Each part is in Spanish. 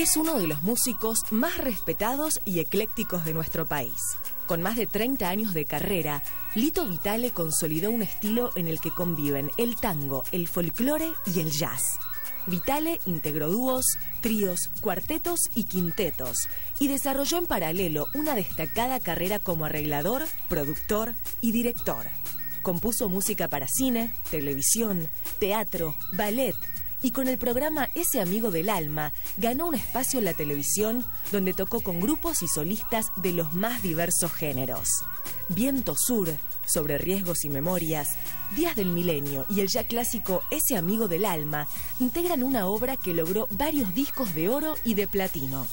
Es uno de los músicos más respetados y eclécticos de nuestro país. Con más de 30 años de carrera, Lito Vitale consolidó un estilo en el que conviven el tango, el folclore y el jazz. Vitale integró dúos, tríos, cuartetos y quintetos y desarrolló en paralelo una destacada carrera como arreglador, productor y director. Compuso música para cine, televisión, teatro, ballet y con el programa Ese Amigo del Alma ganó un espacio en la televisión donde tocó con grupos y solistas de los más diversos géneros. Viento Sur, Sobre Riesgos y Memorias, Días del Milenio y el ya clásico Ese Amigo del Alma integran una obra que logró varios discos de oro y de platino.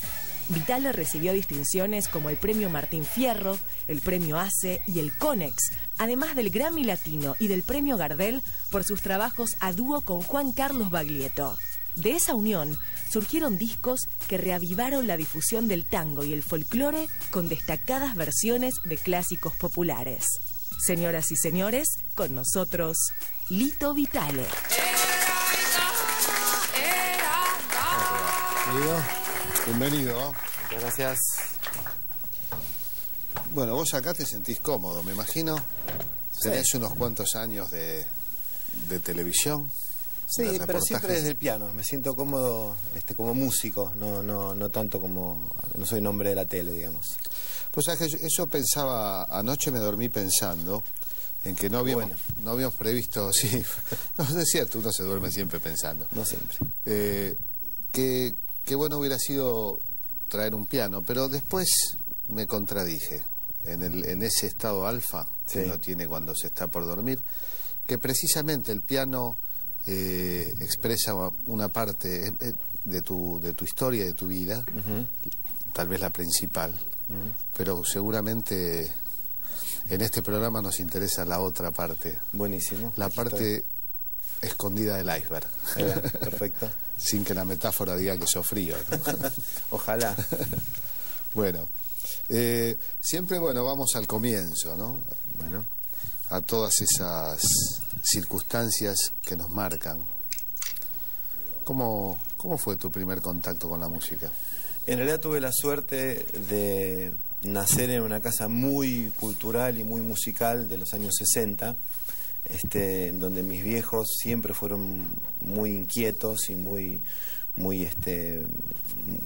Vitale recibió distinciones como el Premio Martín Fierro, el Premio ACE y el Conex, además del Grammy Latino y del Premio Gardel por sus trabajos a dúo con Juan Carlos Baglietto. De esa unión surgieron discos que reavivaron la difusión del tango y el folclore con destacadas versiones de clásicos populares. Señoras y señores, con nosotros, Lito Vitale. Bienvenido. Muchas gracias. Bueno, vos acá te sentís cómodo, me imagino. Sí. Tenés unos cuantos años de televisión. Sí, de pero reportajes. siempre desde el piano. Me siento cómodo como músico, no tanto como... No soy un hombre de la tele, digamos. Pues sabés que eso pensaba, anoche me dormí pensando en que no habíamos previsto, sí, no es cierto, uno se duerme siempre pensando. No siempre. Qué bueno hubiera sido traer un piano, pero después me contradije en ese estado alfa que uno tiene cuando se está por dormir, que precisamente el piano expresa una parte de tu historia, de tu vida, tal vez la principal, pero seguramente en este programa nos interesa la otra parte. Buenísimo. La parte escondida del iceberg. Perfecto. Sin que la metáfora diga que sos frío, ¿no? Ojalá. Bueno, siempre vamos al comienzo, ¿no? Bueno. A todas esas circunstancias que nos marcan. ¿Cómo fue tu primer contacto con la música? En realidad tuve la suerte de nacer en una casa muy cultural y muy musical de los años 60, en donde mis viejos siempre fueron muy inquietos y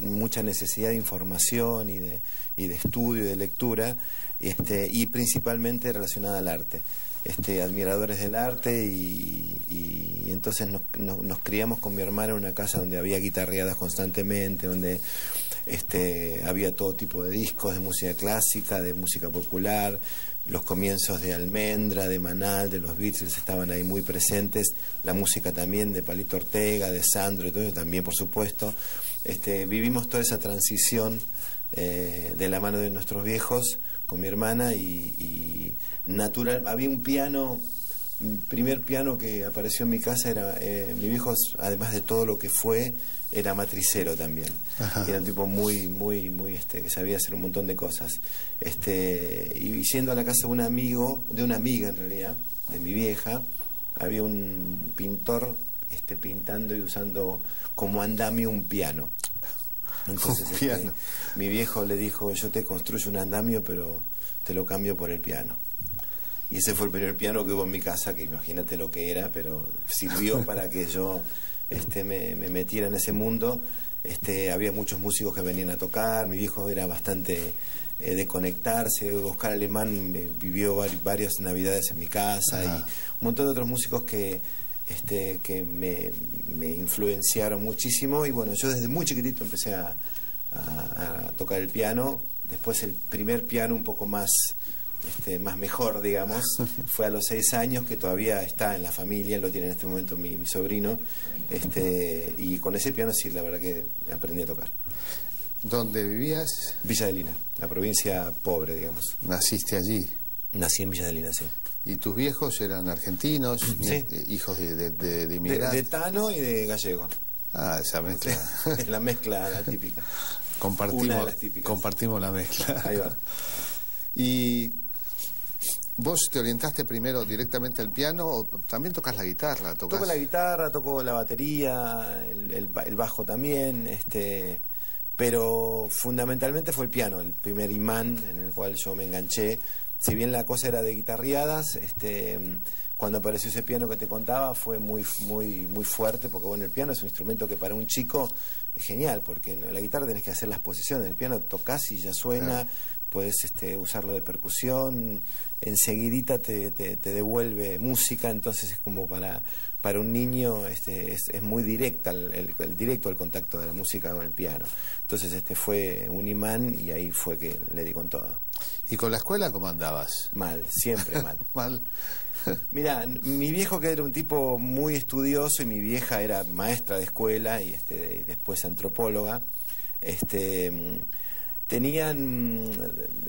mucha necesidad de información y de estudio y de lectura, y principalmente relacionada al arte. Admiradores del arte y entonces nos criamos con mi hermana en una casa donde había guitarreadas constantemente, donde había todo tipo de discos de música clásica, de música popular. Los comienzos de Almendra, de Manal, de los Beatles estaban ahí muy presentes, la música también de Palito Ortega, de Sandro y todo eso también, por supuesto. Vivimos toda esa transición de la mano de nuestros viejos con mi hermana y natural. Había un piano, el primer piano que apareció en mi casa era, mi viejo, además de todo lo que fue, era matricero también. Era un tipo muy que sabía hacer un montón de cosas. Y yendo a la casa de un amigo, de una amiga en realidad, de mi vieja, había un pintor pintando y usando como andamio un piano. Entonces mi viejo le dijo: yo te construyo un andamio, pero te lo cambio por el piano. Y ese fue el primer piano que hubo en mi casa, que imagínate lo que era, pero sirvió para que yo me metiera en ese mundo. Había muchos músicos que venían a tocar. Mi viejo era bastante de conectarse. Oscar Alemán vivió varias navidades en mi casa. Y un montón de otros músicos que me influenciaron muchísimo. Y bueno, yo desde muy chiquitito empecé a tocar el piano. Después el primer piano un poco más mejor, digamos, fue a los 6 años, que todavía está en la familia, lo tiene en este momento mi sobrino, y con ese piano sí, la verdad que aprendí a tocar. ¿Dónde vivías? Villa de Lina, la provincia pobre, digamos. ¿Naciste allí? Nací en Villa de Lina, sí. ¿Y tus viejos eran argentinos? Sí. ¿Hijos de inmigrantes? De tano y de gallego. Ah, esa mezcla. Es la mezcla, la típica. Compartimos, una de las típicas. Compartimos la mezcla. Ahí va. ¿Y vos te orientaste primero directamente al piano o también tocas la guitarra? Toco la guitarra, toco la batería, el bajo también, Pero fundamentalmente fue el piano, el primer imán en el cual yo me enganché. Si bien la cosa era de guitarreadas, cuando apareció ese piano que te contaba fue muy fuerte, porque bueno, el piano es un instrumento que para un chico es genial, porque en la guitarra tenés que hacer las posiciones, el piano tocas y ya suena, puedes usarlo de percusión, enseguidita te devuelve música, entonces es como para un niño es muy directa directo el contacto de la música con el piano. Entonces fue un imán y ahí fue que le di con todo. ¿Y con la escuela cómo andabas? Mal, siempre mal. Mal. Mirá, mi viejo, que era un tipo muy estudioso, y mi vieja era maestra de escuela y después antropóloga, tenían,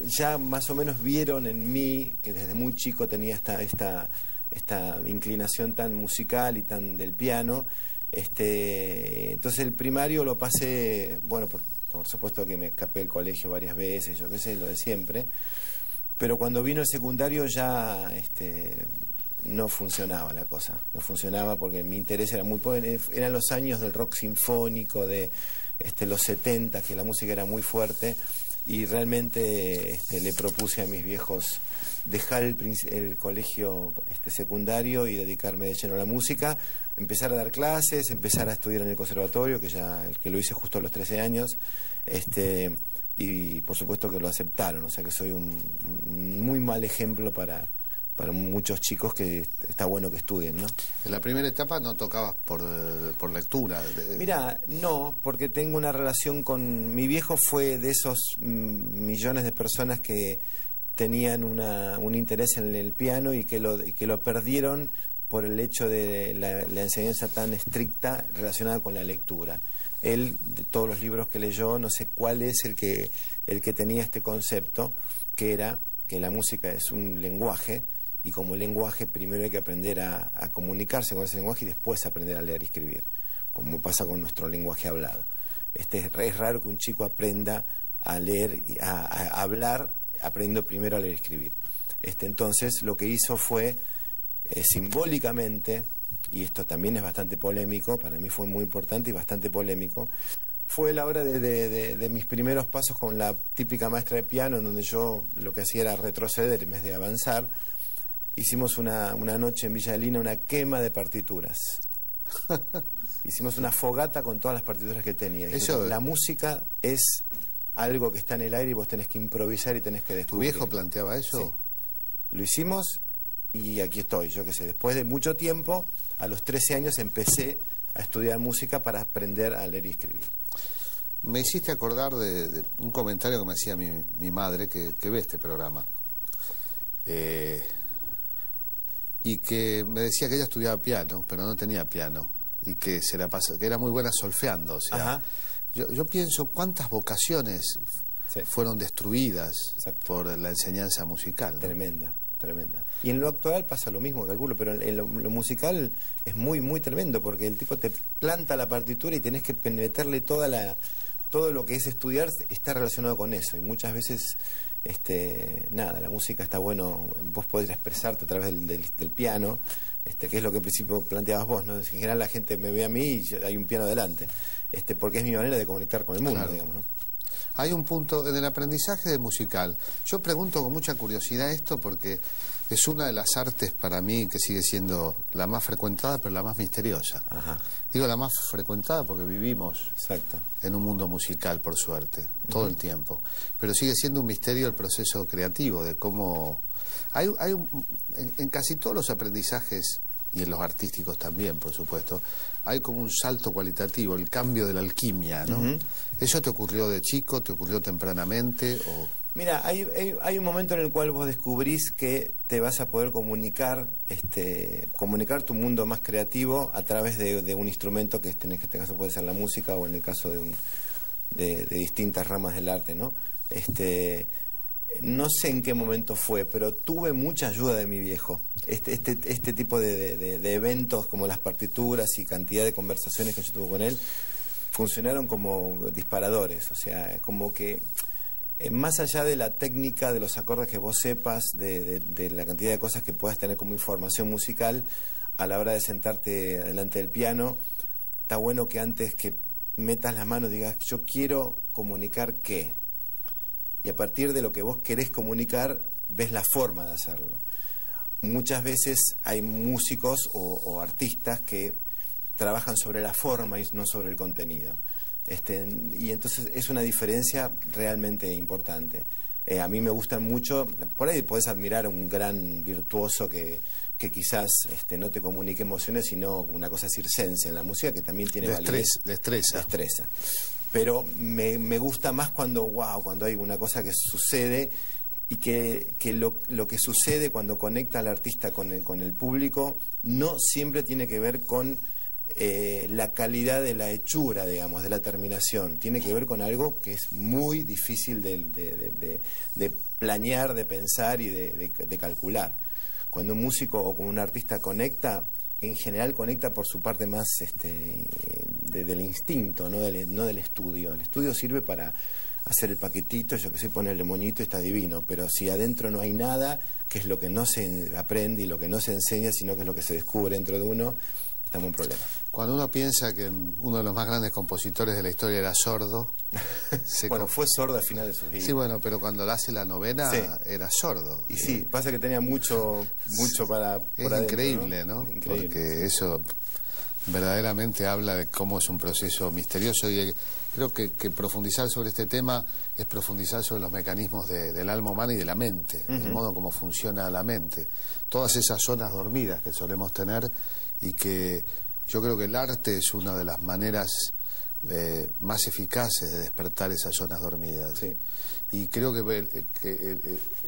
ya más o menos vieron en mí que desde muy chico tenía esta inclinación tan musical y tan del piano. Entonces el primario lo pasé, bueno, por supuesto que me escapé del colegio varias veces, yo qué sé, lo de siempre. Pero cuando vino el secundario ya no funcionaba la cosa. No funcionaba porque mi interés era eran los años del rock sinfónico, de los 70, que la música era muy fuerte, y realmente le propuse a mis viejos dejar el colegio secundario y dedicarme de lleno a la música, empezar a dar clases, empezar a estudiar en el conservatorio, que lo hice justo a los 13 años, y por supuesto que lo aceptaron, o sea que soy un muy mal ejemplo para muchos chicos, que está bueno que estudien, ¿no? En la primera etapa no tocabas por lectura. Mira, no, porque tengo una relación con... Mi viejo fue de esos millones de personas que tenían un interés en el piano y que lo perdieron por el hecho de la enseñanza tan estricta relacionada con la lectura. Él, de todos los libros que leyó, no sé cuál es el que tenía este concepto, que era que la música es un lenguaje, y como lenguaje primero hay que aprender a comunicarse con ese lenguaje y después aprender a leer y escribir, como pasa con nuestro lenguaje hablado. Es raro que un chico aprenda a leer y a hablar aprendiendo primero a leer y escribir. Entonces lo que hizo fue simbólicamente, y esto también es bastante polémico, para mí fue muy importante y bastante polémico, fue la hora de mis primeros pasos con la típica maestra de piano, en donde yo lo que hacía era retroceder en vez de avanzar. Hicimos una noche en Villa de Lina una quema de partituras. Hicimos una fogata con todas las partituras que tenía. Eso... La música es algo que está en el aire y vos tenés que improvisar y tenés que descubrir. ¿Tu viejo planteaba eso? Sí. Lo hicimos y aquí estoy, yo qué sé. Después de mucho tiempo, a los 13 años empecé a estudiar música para aprender a leer y escribir. Me hiciste acordar de un comentario que me hacía mi madre, que ve este programa. Y que me decía que ella estudiaba piano, pero no tenía piano, y que que era muy buena solfeando. O sea, yo pienso cuántas vocaciones fueron destruidas por la enseñanza musical, ¿no? Tremenda. Y en lo actual pasa lo mismo, calculo, pero en lo musical es muy, muy tremendo, porque el tipo te planta la partitura y tenés que meterle todo lo que es estudiar está relacionado con eso, y muchas veces la música está bueno, vos podés expresarte a través del piano, que es lo que al principio planteabas vos, ¿no? En general la gente me ve a mí y hay un piano delante, porque es mi manera de comunicar con el mundo, claro. Digamos, ¿no? Hay un punto en el aprendizaje de musical. Yo pregunto con mucha curiosidad esto porque es una de las artes para mí que sigue siendo la más frecuentada, pero la más misteriosa. Ajá. Digo la más frecuentada porque vivimos Exacto. en un mundo musical, por suerte, todo el tiempo. Pero sigue siendo un misterio el proceso creativo, de cómo... en casi todos los aprendizajes, y en los artísticos también, por supuesto, hay como un salto cualitativo, el cambio de la alquimia, ¿no? ¿Eso te ocurrió de chico, te ocurrió tempranamente? Mira, hay un momento en el cual vos descubrís que te vas a poder comunicar tu mundo más creativo a través de un instrumento, que en este caso puede ser la música, o en el caso de distintas ramas del arte, ¿no? No sé en qué momento fue, pero tuve mucha ayuda de mi viejo. Este tipo de eventos, como las partituras y cantidad de conversaciones que yo tuve con él, funcionaron como disparadores. O sea, como que más allá de la técnica, de los acordes que vos sepas, de la cantidad de cosas que puedas tener como información musical, a la hora de sentarte delante del piano, está bueno que antes que metas las manos y digas, yo quiero comunicar qué. Y a partir de lo que vos querés comunicar, ves la forma de hacerlo. Muchas veces hay músicos o artistas que trabajan sobre la forma y no sobre el contenido. Y entonces es una diferencia realmente importante. A mí me gustan mucho, por ahí podés admirar a un gran virtuoso que quizás no te comunique emociones, sino una cosa circense en la música que también tiene destreza. Pero me gusta más cuando hay una cosa que sucede y que lo que sucede cuando conecta al artista con el público no siempre tiene que ver con la calidad de la hechura, digamos, de la terminación. Tiene que ver con algo que es muy difícil de planear, de pensar y de calcular. Cuando un músico o con un artista conecta, en general conecta por su parte más del instinto, no del estudio. El estudio sirve para hacer el paquetito, yo que sé, ponerle moñito, está divino, pero si adentro no hay nada, que es lo que no se aprende y lo que no se enseña, sino que es lo que se descubre dentro de uno, estamos en problema. Cuando uno piensa que uno de los más grandes compositores de la historia era sordo... bueno, fue sordo al final de sus vidas. Sí, bueno, pero cuando la hace la novena era sordo. Y sí, pasa que tenía mucho para... Es adentro, increíble, ¿no? Increíble. Porque eso verdaderamente habla de cómo es un proceso misterioso y creo que profundizar sobre este tema es profundizar sobre los mecanismos del alma humana y de la mente, el modo como funciona la mente. Todas esas zonas dormidas que solemos tener y que yo creo que el arte es una de las maneras más eficaces de despertar esas zonas dormidas. Sí. Y creo que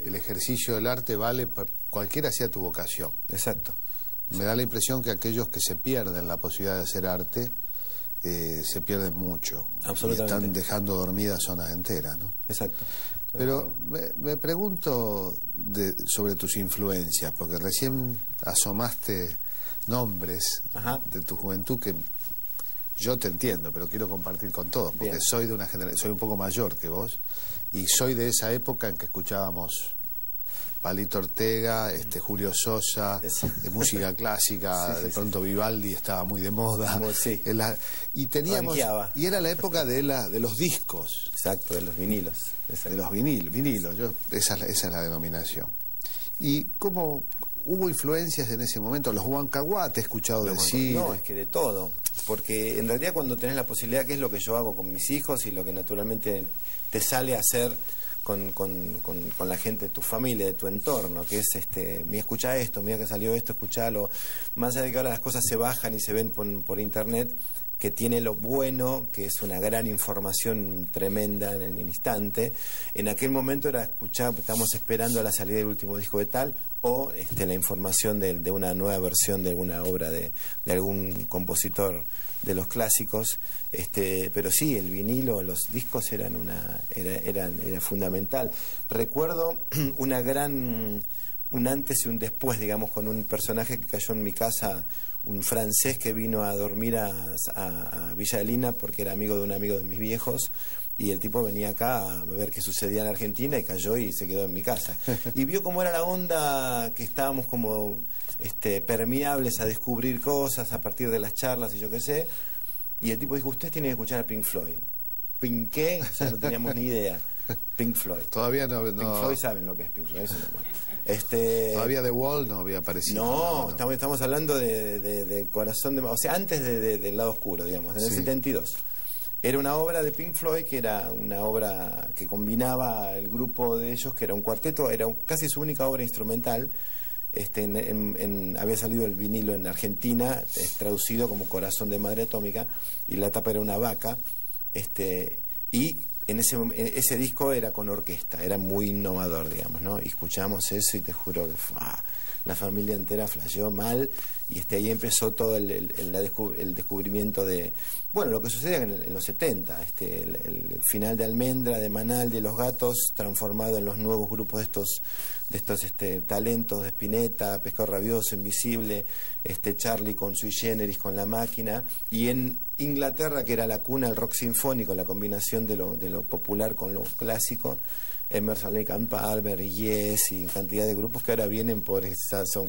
el ejercicio del arte vale cualquiera sea tu vocación. Exacto. Me da la impresión que aquellos que se pierden la posibilidad de hacer arte se pierden mucho. Absolutamente. Y están dejando dormidas zonas enteras, ¿no? Exacto. Pero me pregunto sobre tus influencias, porque recién asomaste nombres de tu juventud que yo te entiendo, pero quiero compartir con todos, porque Bien. soy de una generación, soy un poco mayor que vos, y soy de esa época en que escuchábamos Palito Ortega, Julio Sosa, música clásica, de pronto Vivaldi estaba muy de moda. Sí. Y teníamos Ranqueaba. y era la época de los discos. Exacto, de los vinilos. Exacto. De los vinilos, esa es la denominación. Y cómo hubo influencias en ese momento, los Huancahuá te he escuchado decir. No, es que de todo, porque en realidad cuando tenés la posibilidad, que es lo que yo hago con mis hijos y lo que naturalmente te sale a hacer con la gente de tu familia, de tu entorno, que es mira, escucha esto, mira que salió esto, escuchalo. Más allá de que ahora las cosas se bajan y se ven por internet, que tiene lo bueno, que es una gran información tremenda en el instante. En aquel momento era escuchar, estamos esperando a la salida del último disco de tal, o la información de una nueva versión de alguna obra de algún compositor de los clásicos, pero sí, el vinilo, los discos era fundamental. Recuerdo un antes y un después, digamos, con un personaje que cayó en mi casa, un francés que vino a dormir a Villa de Lina porque era amigo de un amigo de mis viejos, y el tipo venía acá a ver qué sucedía en Argentina y cayó y se quedó en mi casa. Y vio cómo era la onda, que estábamos como permeables a descubrir cosas a partir de las charlas y yo qué sé. Y el tipo dijo, usted tiene que escuchar a Pink Floyd. ¿Pink qué? O sea, no teníamos ni idea. Pink Floyd. Todavía no. Pink Floyd saben lo que es Pink Floyd. Eso no, bueno. Todavía The Wall no había aparecido. No. Estamos hablando de Corazón de... O sea, antes del lado oscuro, digamos, en el 72. Era una obra de Pink Floyd, que era una obra que combinaba el grupo de ellos, que era un cuarteto, era casi su única obra instrumental. Había salido el vinilo en Argentina, traducido como Corazón de Madre Atómica, y la tapa era una vaca, y en ese disco era con orquesta, era muy innovador, digamos, ¿no? Y escuchamos eso y te juro que la familia entera flasheó mal, y ahí empezó todo el descubrimiento de, bueno, lo que sucedía en los 70, el final de Almendra, de Manal, de Los Gatos, transformado en los nuevos grupos de estos talentos de Spinetta, Pescado Rabioso, Invisible, Charlie con Sui Generis, con La Máquina, y en Inglaterra, que era la cuna del rock sinfónico, la combinación de lo popular con lo clásico, Emerson, Lake and Palmer, Yes y cantidad de grupos que ahora vienen son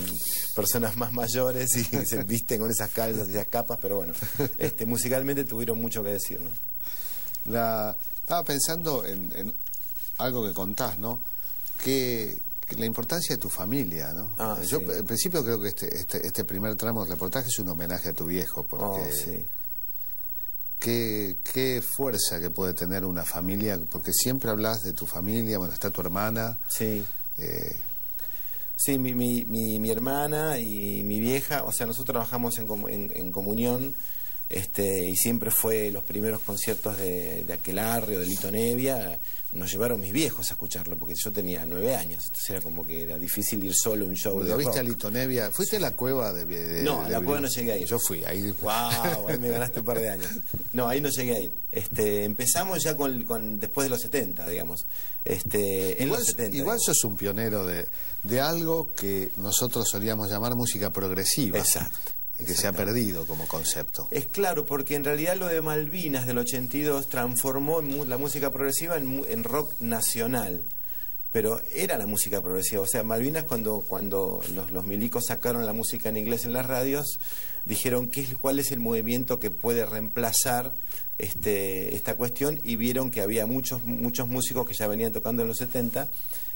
personas más mayores y se visten con esas calzas y esas capas, pero bueno, musicalmente tuvieron mucho que decir, ¿no? Estaba pensando en algo que contás, ¿no? Que la importancia de tu familia, ¿no? Yo sí. En principio creo que este primer tramo del reportaje es un homenaje a tu viejo, porque sí. qué fuerza que puede tener una familia, porque siempre hablas de tu familia, bueno, está tu hermana. Sí. Sí, mi hermana y mi vieja, o sea, nosotros trabajamos en comunión. Y siempre fue los primeros conciertos de Aquelarre o de Lito Nevia, nos llevaron mis viejos a escucharlo, porque yo tenía 9 años, entonces era como que era difícil ir solo a un show de ¿Lo viste rock. a Lito Nevia? ¿Fuiste a la cueva de No, a la cueva no llegué a ir. Yo fui, ahí... ¡Wow! Ahí me ganaste un par de años. No, ahí no llegué a ir. Empezamos ya después de los 70, digamos. Igual, los 70. Igual digamos. sos un pionero de algo que nosotros solíamos llamar música progresiva. Exacto. Y que se ha perdido como concepto. Es claro, porque en realidad lo de Malvinas del 82 transformó la música progresiva en rock nacional. Pero era la música progresiva. O sea, Malvinas, cuando los milicos sacaron la música en inglés en las radios, dijeron cuál es el movimiento que puede reemplazar esta cuestión, y vieron que había muchos músicos que ya venían tocando en los 70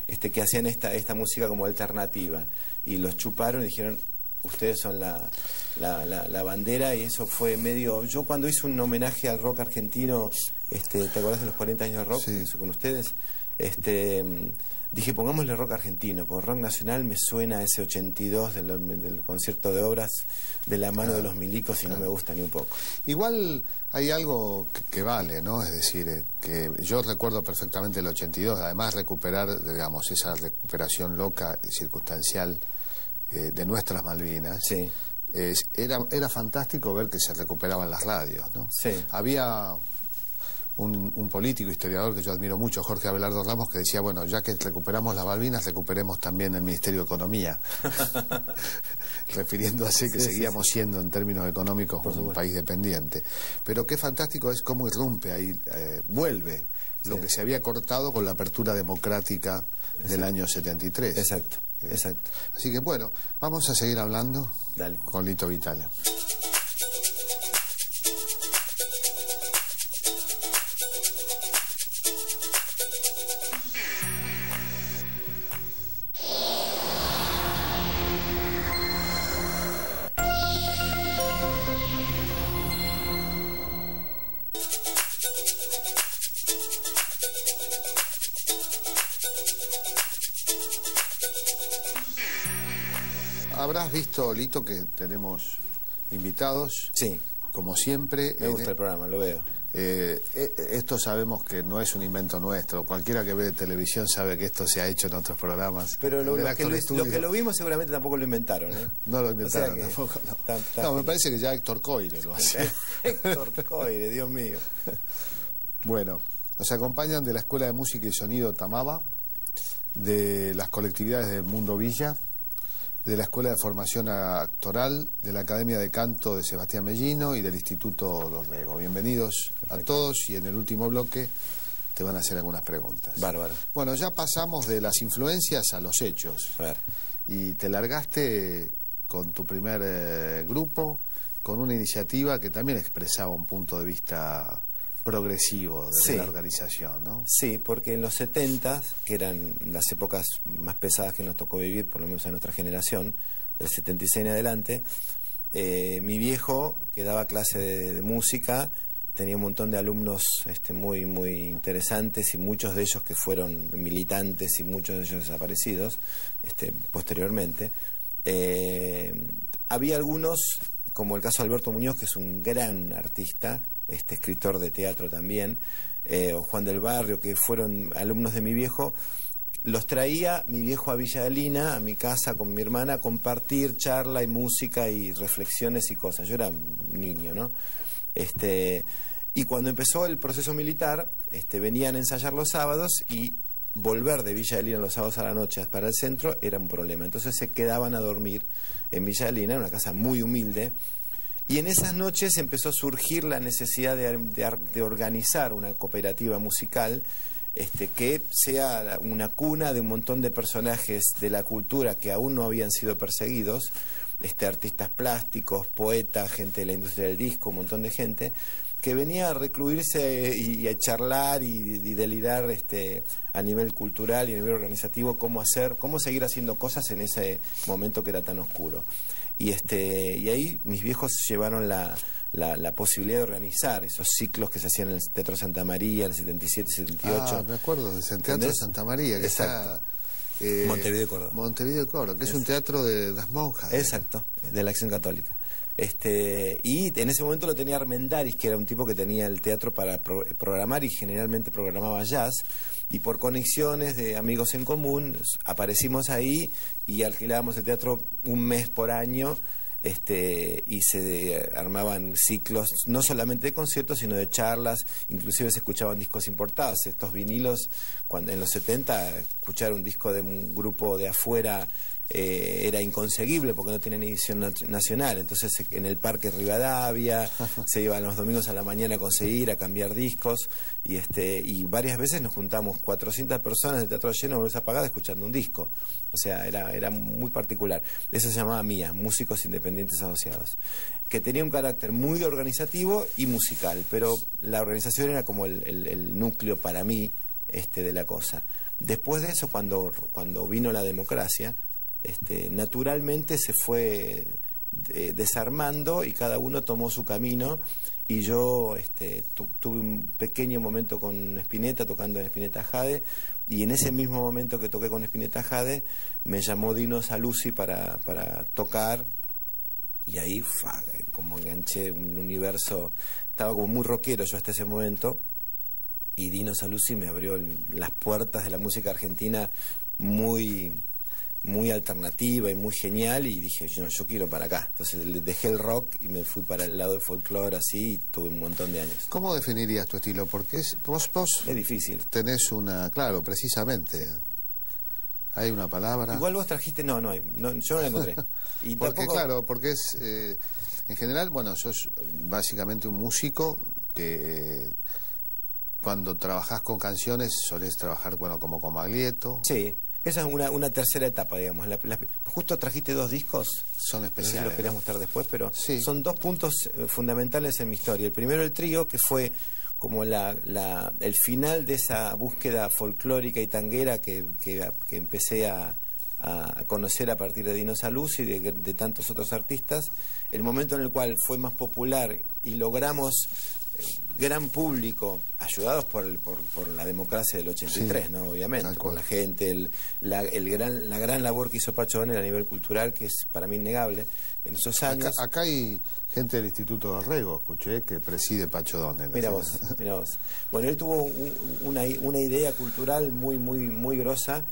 que hacían esta música como alternativa. Y los chuparon y dijeron: ustedes son la bandera. Y eso fue medio... Yo cuando hice un homenaje al rock argentino, ¿te acordás de los 40 años de rock? Sí. Eso con ustedes. Dije, pongámosle rock argentino, porque rock nacional me suena a ese 82 del concierto de obras de la mano de los milicos, y no me gusta ni un poco. Igual hay algo que vale, ¿no? Es decir, que yo recuerdo perfectamente el 82, además recuperar, digamos, esa recuperación loca y circunstancial de nuestras Malvinas. Sí. Era fantástico ver que se recuperaban las radios, ¿no? Sí. Había un político, historiador que yo admiro mucho, Jorge Abelardo Ramos, que decía, bueno, ya que recuperamos las Malvinas, recuperemos también el Ministerio de Economía, refiriéndose que seguíamos siendo en términos económicos un país dependiente. Pero qué fantástico es cómo irrumpe ahí, vuelve lo que se había cortado con la apertura democrática del año 73. Exacto. Exacto. Así que bueno, vamos a seguir hablando. Dale. Con Lito Vitale. Habrás visto, Lito, que tenemos invitados. Sí. Como siempre. Me gusta el programa, lo veo. Esto sabemos que no es un invento nuestro. Cualquiera que ve televisión sabe que esto se ha hecho en otros programas. Pero lo que lo vimos seguramente tampoco lo inventaron, ¿eh? No lo inventaron, o sea que tampoco. No, me parece que ya Héctor Coire lo hace. Héctor Coire, Dios mío. Bueno, nos acompañan de la Escuela de Música y Sonido Tamaba, de las colectividades del Mundo Villa, de la Escuela de Formación Actoral, de la Academia de Canto de Sebastián Mellino y del Instituto Dorrego. Bienvenidos a todos, y en el último bloque te van a hacer algunas preguntas. Bárbaro. Bueno, ya pasamos de las influencias a los hechos. A ver. Y te largaste con tu primer grupo, con una iniciativa que también expresaba un punto de vista progresivo de la organización, ¿no? Sí, porque en los 70, que eran las épocas más pesadas que nos tocó vivir, por lo menos a nuestra generación, del 76 en adelante, mi viejo, que daba clase de música, tenía un montón de alumnos muy, muy interesantes, y muchos de ellos que fueron militantes y muchos de ellos desaparecidos posteriormente. Había algunos, como el caso de Alberto Muñoz, que es un gran artista, escritor de teatro también, o Juan del Barrio, que fueron alumnos de mi viejo. Los traía mi viejo a Villa Adelina, a mi casa con mi hermana, a compartir charla y música y reflexiones y cosas. Yo era un niño, ¿no? Y cuando empezó el proceso militar, venían a ensayar los sábados, y volver de Villa Adelina los sábados a la noche para el centro era un problema. Entonces se quedaban a dormir en Villa Adelina, en una casa muy humilde. Y en esas noches empezó a surgir la necesidad de organizar una cooperativa musical, que sea una cuna de un montón de personajes de la cultura que aún no habían sido perseguidos, artistas plásticos, poetas, gente de la industria del disco, un montón de gente que venía a recluirse y a charlar y delirar a nivel cultural y a nivel organizativo cómo seguir haciendo cosas en ese momento que era tan oscuro. Y ahí mis viejos llevaron la posibilidad de organizar esos ciclos que se hacían en el Teatro Santa María, en el 77, 78. Ah, me acuerdo del Teatro Santa María, que exacto. está... Montevideo de Córdoba. Montevideo de Córdoba, que es un teatro de las monjas. Exacto, de la Acción Católica. Y en ese momento lo tenía Armendáriz, que era un tipo que tenía el teatro para programar y generalmente programaba jazz, y por conexiones de amigos en común aparecimos ahí y alquilábamos el teatro un mes por año, y se armaban ciclos no solamente de conciertos sino de charlas, inclusive se escuchaban discos importados, estos vinilos. Cuando en los 70 escuchar un disco de un grupo de afuera era inconseguible porque no tenían edición nacional, entonces en el Parque Rivadavia se iban los domingos a la mañana a conseguir, a cambiar discos, y varias veces nos juntamos 400 personas de teatro lleno, luz apagada, escuchando un disco. O sea, era muy particular. Eso se llamaba MIA, Músicos Independientes Asociados, que tenía un carácter muy organizativo y musical, pero la organización era como el núcleo para mí de la cosa. Después de eso, cuando vino la democracia, naturalmente se fue desarmando y cada uno tomó su camino, y yo tuve un pequeño momento con Spinetta, tocando en Spinetta Jade, y en ese mismo momento que toqué con Spinetta Jade me llamó Dino Saluzzi para tocar, y ahí como enganché un universo. Estaba como muy rockero yo hasta ese momento, y Dino Saluzzi me abrió las puertas de la música argentina muy alternativa y muy genial, y dije, yo quiero para acá. Entonces dejé el rock y me fui para el lado del folclore, así, y tuve un montón de años. ¿Cómo definirías tu estilo? Porque vos es difícil. Tenés claro, precisamente, hay una palabra... Igual vos trajiste, no, yo no la encontré. Y porque tampoco... claro, porque es, en general, bueno, sos básicamente un músico que... cuando trabajás con canciones solés trabajar, bueno, como con Baglietto. Sí. Esa es una tercera etapa, digamos. Justo trajiste 2 discos. Son especiales. No sé si los querías mostrar después, pero sí. Son 2 puntos fundamentales en mi historia. El primero, el trío, que fue como el final de esa búsqueda folclórica y tanguera que empecé a conocer a partir de Dino Saluzzi y de tantos otros artistas. El momento en el cual fue más popular y logramos gran público, ayudados por la democracia del 83, sí, ¿no? Obviamente, con la gente, la gran labor que hizo Pacho Donel a nivel cultural, que es para mí innegable en esos años. Acá hay gente del Instituto de Rego, escuché, que preside Pacho Donel. Mira vos. Bueno, él tuvo una idea cultural muy grosa,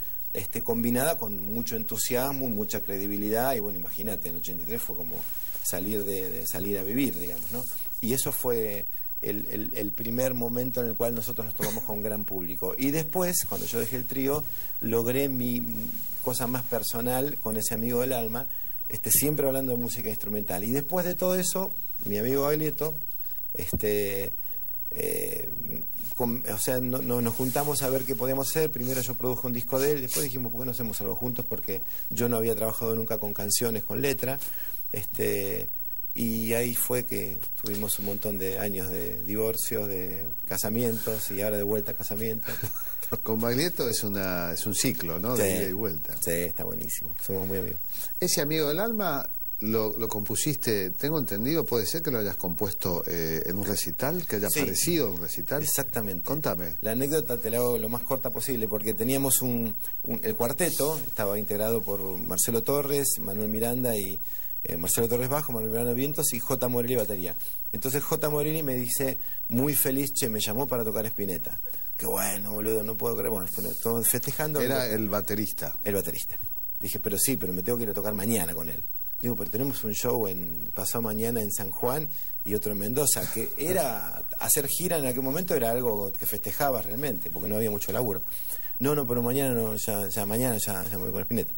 combinada con mucho entusiasmo, mucha credibilidad, y bueno, imagínate, en el 83 fue como salir a vivir, digamos, ¿no? Y eso fue el primer momento en el cual nosotros nos tomamos con un gran público. Y después, cuando yo dejé el trío, logré mi cosa más personal con ese amigo del alma, siempre hablando de música instrumental. Y después de todo eso, mi amigo Baglietto, nos juntamos a ver qué podíamos hacer. Primero yo produje un disco de él, después dijimos, ¿por qué no hacemos algo juntos? Porque yo no había trabajado nunca con canciones, con letra. Y ahí fue que tuvimos un montón de años de divorcios, de casamientos, y ahora de vuelta a casamientos. Con Baglietto es un ciclo, ¿no? De ida y vuelta. Sí, está buenísimo. Somos muy amigos. Ese amigo del alma lo compusiste, tengo entendido, puede ser que lo hayas compuesto en un recital, que haya aparecido en un recital. Exactamente. Contame. La anécdota te la hago lo más corta posible, porque teníamos el cuarteto, estaba integrado por Marcelo Torres, Manuel Miranda y... Marcelo Torres bajo, Manuel Miranda vientos y J. Morelli batería. Entonces J. Morelli me dice, muy feliz, me llamó para tocar Spinetta. Qué bueno, boludo, no puedo creer. Bueno, estamos festejando. Era el baterista. El baterista. Dije, pero me tengo que ir a tocar mañana con él. Digo, pero tenemos un show pasado mañana en San Juan y otro en Mendoza, que era hacer gira en aquel momento, era algo que festejabas realmente, porque no había mucho laburo. No, pero mañana mañana me voy con Spinetta.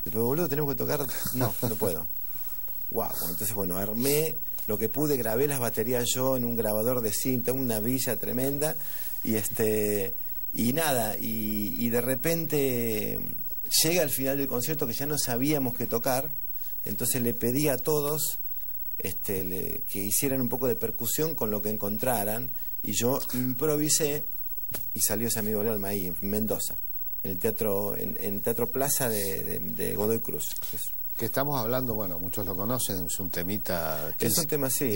Pero boludo, tenemos que tocar. No puedo. Wow. Entonces, bueno, armé lo que pude, grabé las baterías yo en un grabador de cinta, una villa tremenda, y Y nada, y de repente llega al final del concierto que ya no sabíamos qué tocar, entonces le pedí a todos que hicieran un poco de percusión con lo que encontraran, y yo improvisé y salió Ese Amigo del Alma ahí, en Mendoza, en el teatro, en Teatro Plaza de Godoy Cruz. Que estamos hablando, bueno, muchos lo conocen, es un temita... 15, es un tema así.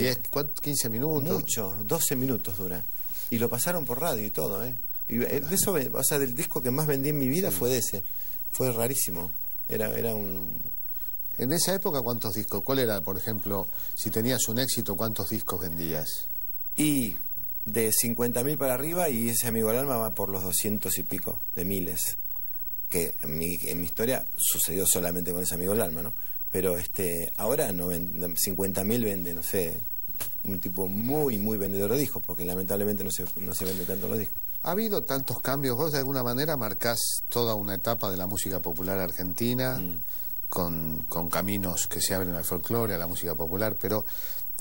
15 minutos. Mucho, 12 minutos dura. Y lo pasaron por radio y todo, Y de eso, o sea, del disco que más vendí en mi vida fue de ese. Fue rarísimo. Era un... En esa época, ¿cuántos discos? ¿Cuál era, por ejemplo, si tenías un éxito, cuántos discos vendías? Y de 50.000 para arriba, y Ese Amigo del Alma va por los 200 y pico de miles. Que en mi historia sucedió solamente con Ese Amigo del Alma, ¿no? Pero ahora 50.000 vende, no sé, un tipo muy, muy vendedor de discos, porque lamentablemente no se vende tanto los discos. Ha habido tantos cambios, vos de alguna manera marcás toda una etapa de la música popular argentina, con caminos que se abren al folclore, a la música popular, pero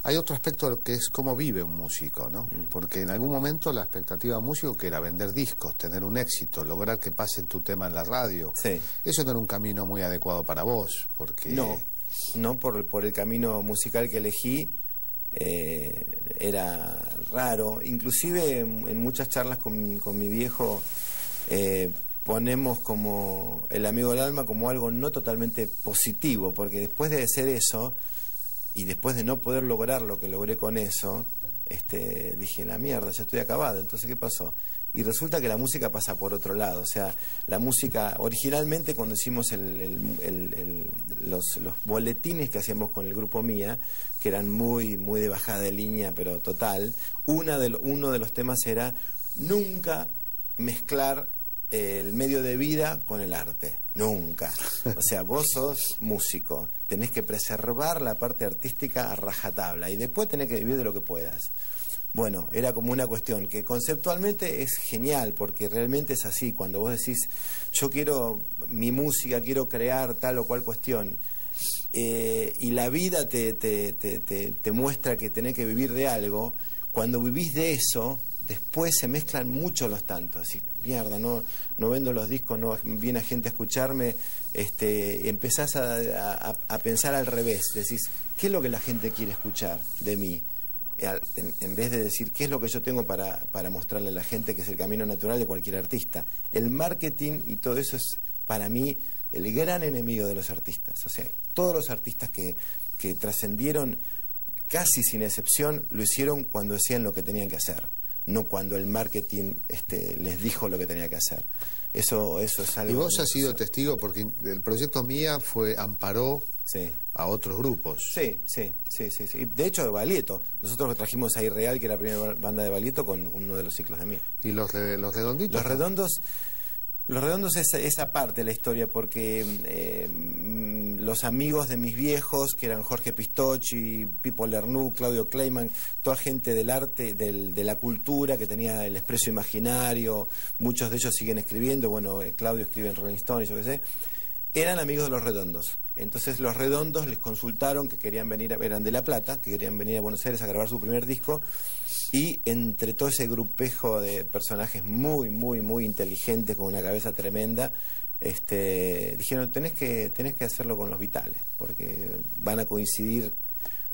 hay otro aspecto que es cómo vive un músico, ¿no? Porque en algún momento la expectativa de un músico que era vender discos, tener un éxito, lograr que pasen tu tema en la radio. Sí. Eso no era un camino muy adecuado para vos, porque... No por el camino musical que elegí, era raro. Inclusive en muchas charlas con mi viejo ponemos como El Amigo del Alma como algo no totalmente positivo, porque después de hacer eso y después de no poder lograr lo que logré con eso, dije, la mierda, ya estoy acabado. Entonces, ¿qué pasó? Y resulta que la música pasa por otro lado. O sea, la música, originalmente cuando hicimos los boletines que hacíamos con el grupo Mía, que eran muy, muy de bajada de línea, pero total, uno de los temas era nunca mezclar el medio de vida con el arte. Nunca. O sea, vos sos músico, tenés que preservar la parte artística a rajatabla y después tenés que vivir de lo que puedas. Bueno, era como una cuestión que conceptualmente es genial, porque realmente es así. Cuando vos decís, yo quiero mi música, quiero crear tal o cual cuestión, y la vida te muestra que tenés que vivir de algo, cuando vivís de eso, después se mezclan mucho los tantos. Así, mierda, no vendo los discos, no viene gente a escucharme, empezás a pensar al revés. Decís, ¿qué es lo que la gente quiere escuchar de mí? En vez de decir qué es lo que yo tengo para mostrarle a la gente, que es el camino natural de cualquier artista. El marketing y todo eso es para mí el gran enemigo de los artistas. O sea, todos los artistas que trascendieron, casi sin excepción, lo hicieron cuando hacían lo que tenían que hacer, no cuando el marketing les dijo lo que tenía que hacer. Eso es algo... Y vos has sido testigo, porque el proyecto Mía amparó sí. a otros grupos. Sí. De hecho, de Baglietto. Nosotros lo trajimos a Irreal, que era la primera banda de Baglietto, con uno de los ciclos de Mía. ¿Y los Redonditos? Los Redondos es esa parte de la historia, porque los amigos de mis viejos, que eran Jorge Pistocchi, Pipo Lernoux, Claudio Kleiman, toda gente del arte, de la cultura, que tenía el Expreso Imaginario, muchos de ellos siguen escribiendo, bueno, Claudio escribe en Rolling Stone y yo qué sé, eran amigos de los Redondos. Entonces los Redondos les consultaron que querían venir, eran de La Plata, que querían venir a Buenos Aires a grabar su primer disco, y entre todo ese grupejo de personajes muy, muy, muy inteligentes, con una cabeza tremenda, dijeron, tenés que hacerlo con los Vitales, porque van a coincidir.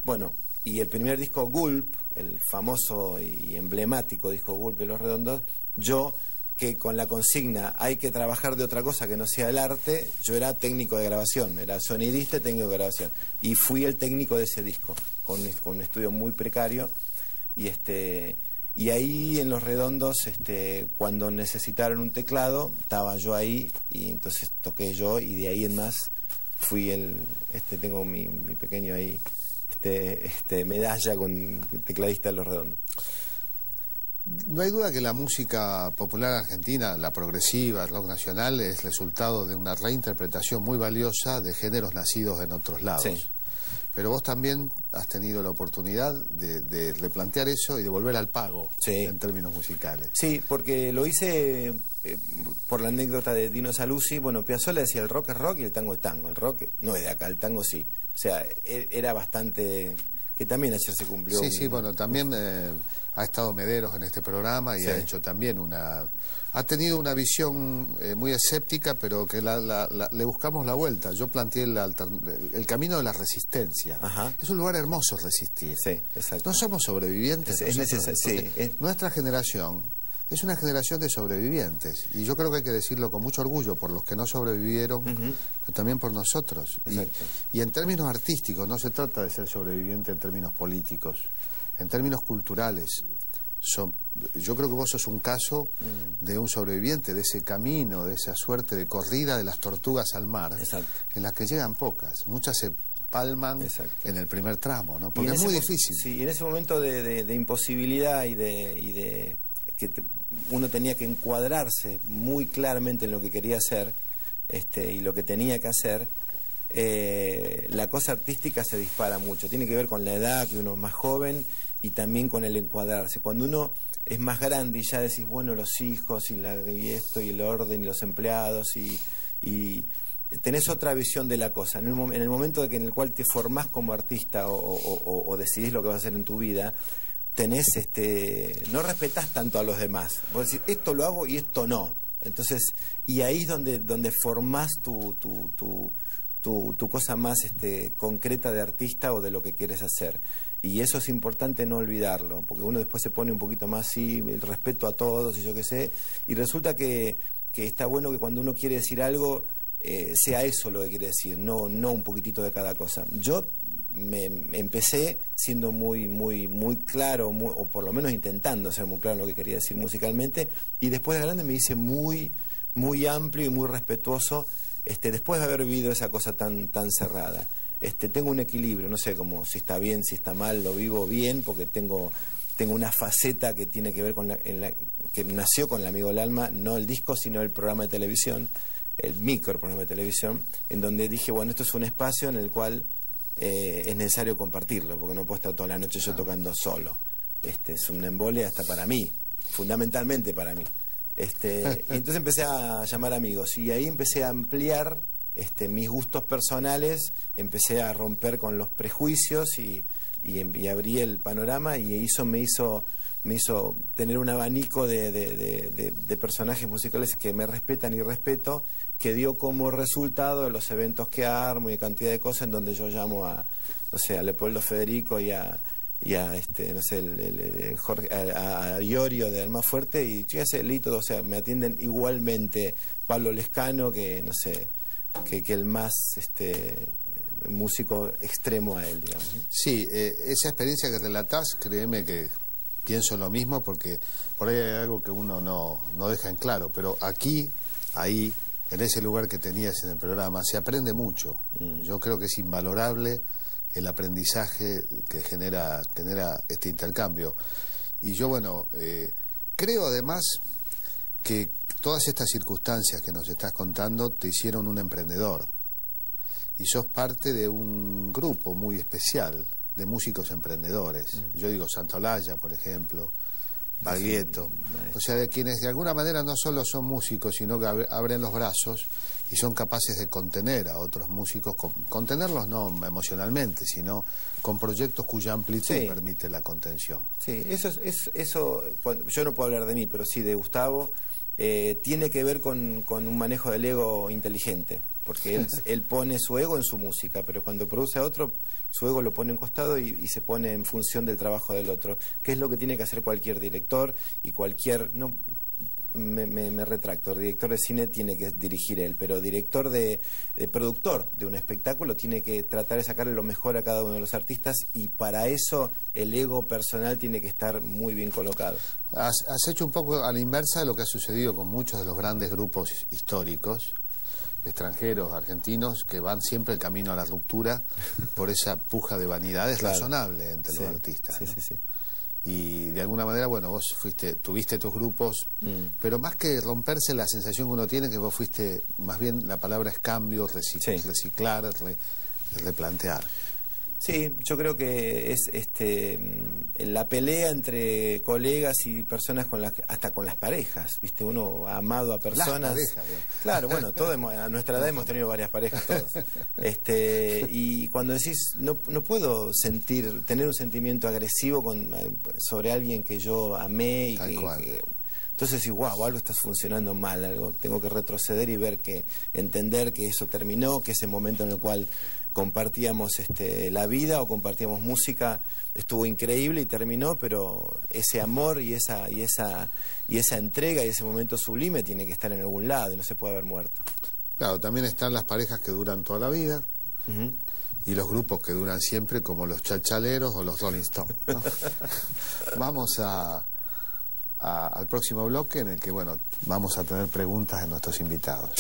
Bueno, y el primer disco Gulp, el famoso y emblemático disco Gulp de los Redondos, yo, que con la consigna hay que trabajar de otra cosa que no sea el arte, yo era técnico de grabación, era sonidista y técnico de grabación, y fui el técnico de ese disco, con un estudio muy precario, y ahí en Los Redondos, cuando necesitaron un teclado, estaba yo ahí, y entonces toqué yo, y de ahí en más fui tengo mi pequeño ahí, medalla con tecladista de Los Redondos. No hay duda que la música popular argentina, la progresiva, el rock nacional, es resultado de una reinterpretación muy valiosa de géneros nacidos en otros lados. Sí. Pero vos también has tenido la oportunidad de replantear eso y de volver al pago, sí, en términos musicales. Sí, porque lo hice por la anécdota de Dino Saluzzi. Bueno, Piazzolla decía el rock es rock y el tango es tango. El rock no es de acá, el tango sí. O sea, era bastante... que también ayer se cumplió. Sí, bueno, también ha estado Mederos en este programa y ha hecho también ha tenido una visión muy escéptica, pero que le buscamos la vuelta. Yo planteé el camino de la resistencia. Ajá. Es un lugar hermoso resistir. Sí, exacto. No somos sobrevivientes. Es necesario. Sí, nuestra generación es una generación de sobrevivientes. Y yo creo que hay que decirlo con mucho orgullo por los que no sobrevivieron, pero también por nosotros. Y en términos artísticos, no se trata de ser sobreviviente en términos políticos, en términos culturales. Yo creo que vos sos un caso de un sobreviviente, de ese camino, de esa suerte de corrida de las tortugas al mar, en la que llegan pocas. Muchas se palman en el primer tramo, ¿no? Porque es muy difícil. Sí, y en ese momento de imposibilidad y de que uno tenía que encuadrarse muy claramente en lo que quería hacer y lo que tenía que hacer, la cosa artística se dispara mucho. Tiene que ver con la edad, que uno es más joven, y también con el encuadrarse. Cuando uno es más grande y ya decís, bueno, los hijos y esto y el orden y los empleados y tenés otra visión de la cosa. En el momento en el cual te formás como artista o decidís lo que vas a hacer en tu vida, tenés no respetás tanto a los demás. Vos decís, esto lo hago y esto no. Entonces, y ahí es donde formás tu cosa más concreta de artista o de lo que quieres hacer. Y eso es importante no olvidarlo, porque uno después se pone un poquito más así, el respeto a todos y yo qué sé, y resulta que está bueno que cuando uno quiere decir algo, sea eso lo que quiere decir, no un poquitito de cada cosa. Yo me empecé siendo muy claro, o por lo menos intentando ser muy claro en lo que quería decir musicalmente, y después de grande me hice muy amplio y muy respetuoso, después de haber vivido esa cosa tan cerrada. Tengo un equilibrio, no sé como si está bien, si está mal, lo vivo bien, porque tengo una faceta que tiene que ver con que nació con El Amigo del Alma, no el disco, sino el programa de televisión, el micro programa de televisión, en donde dije, bueno, esto es un espacio en el cual es necesario compartirlo, porque no puedo estar toda la noche yo tocando solo. Es un embole hasta para mí, fundamentalmente para mí. Y entonces empecé a llamar amigos y ahí empecé a ampliar mis gustos personales, empecé a romper con los prejuicios y abrí el panorama, y eso me hizo tener un abanico de personajes musicales que me respetan y respeto, que dio como resultado de los eventos que armo y cantidad de cosas en donde yo llamo a Leopoldo Federico y a Jorge, a Iorio de Almafuerte, y fíjate, Lito, o sea, me atienden igualmente Pablo Lescano, que no sé, que el más músico extremo a él, digamos, ¿no? Sí, esa experiencia que relatás, créeme que pienso lo mismo, porque por ahí hay algo que uno no deja en claro, pero ahí, en ese lugar que tenías en el programa, se aprende mucho. Yo creo que es invalorable el aprendizaje que genera este intercambio. Y yo, bueno, creo además que todas estas circunstancias que nos estás contando te hicieron un emprendedor. Y sos parte de un grupo muy especial de músicos emprendedores. Yo digo Santolaya, por ejemplo, Baglietto. O sea, de quienes de alguna manera no solo son músicos, sino que abren los brazos y son capaces de contener a otros músicos, contenerlos no emocionalmente, sino con proyectos cuya amplitud permite la contención. Sí, eso yo no puedo hablar de mí, pero sí de Gustavo. Tiene que ver con un manejo del ego inteligente, porque él pone su ego en su música, pero cuando produce a otro, su ego lo pone en costado y se pone en función del trabajo del otro, que es lo que tiene que hacer cualquier director y cualquier... No, me retracto, el director de cine tiene que dirigir él, pero productor de un espectáculo tiene que tratar de sacarle lo mejor a cada uno de los artistas, y para eso el ego personal tiene que estar muy bien colocado. Has hecho un poco a la inversa de lo que ha sucedido con muchos de los grandes grupos históricos, extranjeros, argentinos, que van siempre el camino a la ruptura por esa puja de vanidades razonable entre los artistas, ¿no? Sí. Y de alguna manera, bueno, vos tuviste tus grupos, pero más que romperse, la sensación que uno tiene que vos fuiste, más bien la palabra es cambio, reciclar, replantear. Sí, yo creo que es la pelea entre colegas y personas hasta con las parejas, ¿viste? Uno ha amado a personas. Las parejas, claro, bueno, todos a nuestra edad hemos tenido varias parejas todos. Y cuando decís no puedo tener un sentimiento agresivo sobre alguien que yo amé y entonces decís, wow, algo está funcionando mal, algo tengo que retroceder y entender que eso terminó, que ese momento en el cual compartíamos la vida o compartíamos música estuvo increíble y terminó, pero ese amor y esa entrega y ese momento sublime tiene que estar en algún lado y no se puede haber muerto. Claro, también están las parejas que duran toda la vida. Y los grupos que duran siempre, como los Chalchaleros o los Rolling Stones, ¿no? Vamos al próximo bloque, en el que, bueno, vamos a tener preguntas de nuestros invitados.